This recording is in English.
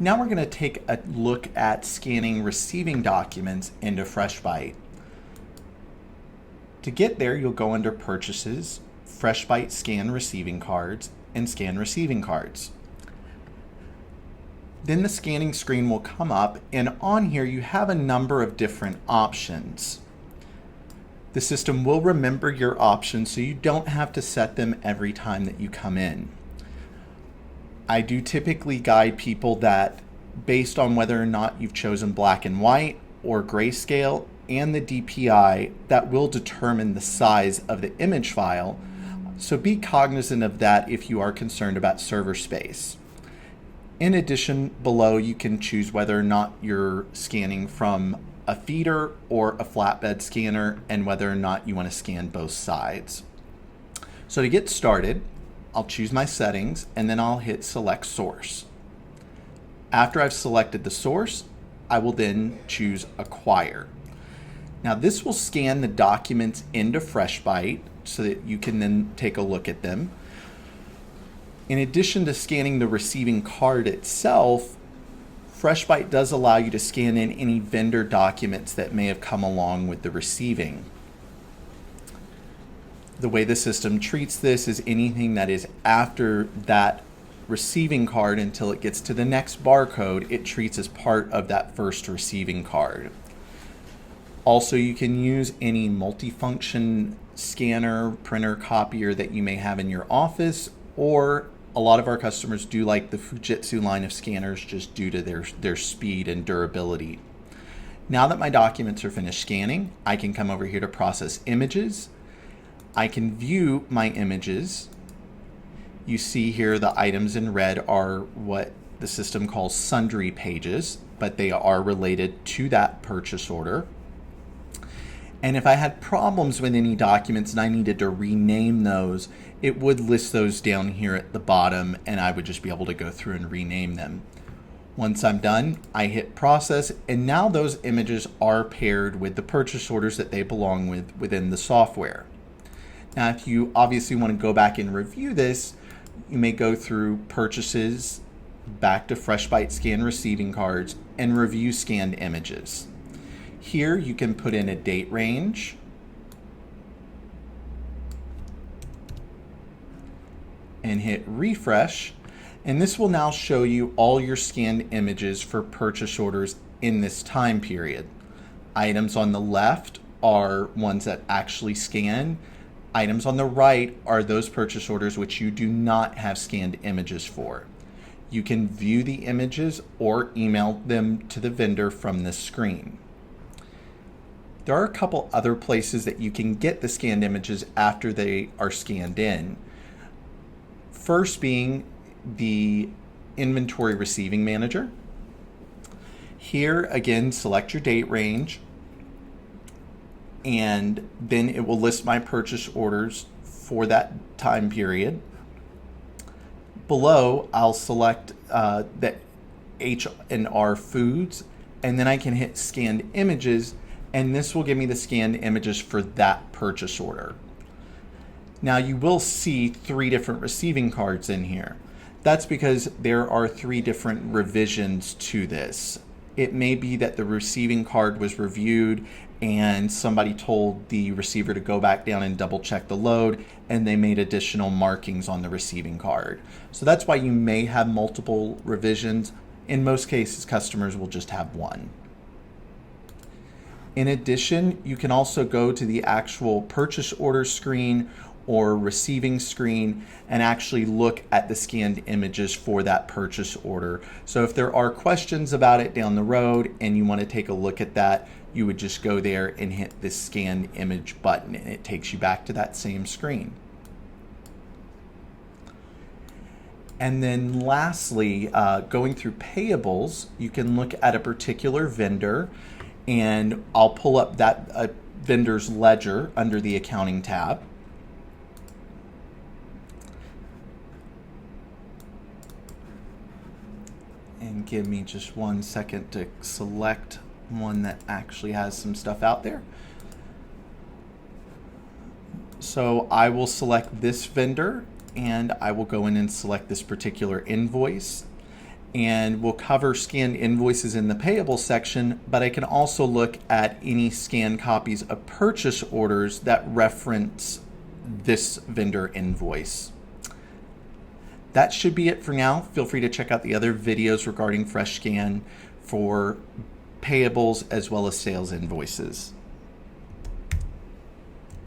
Now we're going to take a look at scanning receiving documents into FreshBite. To get there, you'll go under Purchases, FreshBite Scan Receiving Cards, and Scan Receiving Cards. Then the scanning screen will come up, and on here you have a number of different options. The system will remember your options so you don't have to set them every time that you come in. I do typically guide people that based on whether or not you've chosen black and white or grayscale and the DPI, that will determine the size of the image file. So be cognizant of that if you are concerned about server space. In addition, below you can choose whether or not you're scanning from a feeder or a flatbed scanner and whether or not you want to scan both sides. So to get started, I'll choose my settings and then I'll hit select source. After I've selected the source, I will then choose acquire. Now this will scan the documents into FreshBite so that you can then take a look at them. In addition to scanning the receiving card itself, FreshBite does allow you to scan in any vendor documents that may have come along with the receiving. The way the system treats this is anything that is after that receiving card until it gets to the next barcode, it treats as part of that first receiving card. Also, you can use any multifunction scanner, printer, copier that you may have in your office, or a lot of our customers do like the Fujitsu line of scanners just due to their speed and durability. Now that my documents are finished scanning, I can come over here to process images. I can view my images. You see here the items in red are what the system calls sundry pages, but they are related to that purchase order. And if I had problems with any documents and I needed to rename those, it would list those down here at the bottom and I would just be able to go through and rename them. Once I'm done, I hit process, and now those images are paired with the purchase orders that they belong with within the software. Now, if you obviously want to go back and review this, you may go through purchases, back to FreshBite Scan Receiving Cards, and review scanned images. Here you can put in a date range, and hit refresh, and this will now show you all your scanned images for purchase orders in this time period. Items on the left are ones that actually scan. Items on the right are those purchase orders which you do not have scanned images for. You can view the images or email them to the vendor from this screen. There are a couple other places that you can get the scanned images after they are scanned in. First being the Inventory Receiving Manager. Here again, select your date range, and then it will list my purchase orders for that time period. Below, I'll select the H&R Foods, and then I can hit Scanned Images, and this will give me the scanned images for that purchase order. Now you will see 3 different receiving cards in here. That's because there are 3 different revisions to this. It may be that the receiving card was reviewed and somebody told the receiver to go back down and double check the load, and they made additional markings on the receiving card. So that's why you may have multiple revisions. In most cases, customers will just have one. In addition, you can also go to the actual purchase order screen or receiving screen and actually look at the scanned images for that purchase order. So if there are questions about it down the road and you want to take a look at that, you would just go there and hit the scan image button and it takes you back to that same screen. And then lastly, going through payables, you can look at a particular vendor, and I'll pull up that vendor's ledger under the accounting tab. And give me just 1 second to select one that actually has some stuff out there. So I will select this vendor and I will go in and select this particular invoice. and we'll cover scanned invoices in the payable section, but I can also look at any scanned copies of purchase orders that reference this vendor invoice. That should be it for now. Feel free to check out the other videos regarding FreshScan for payables as well as sales invoices.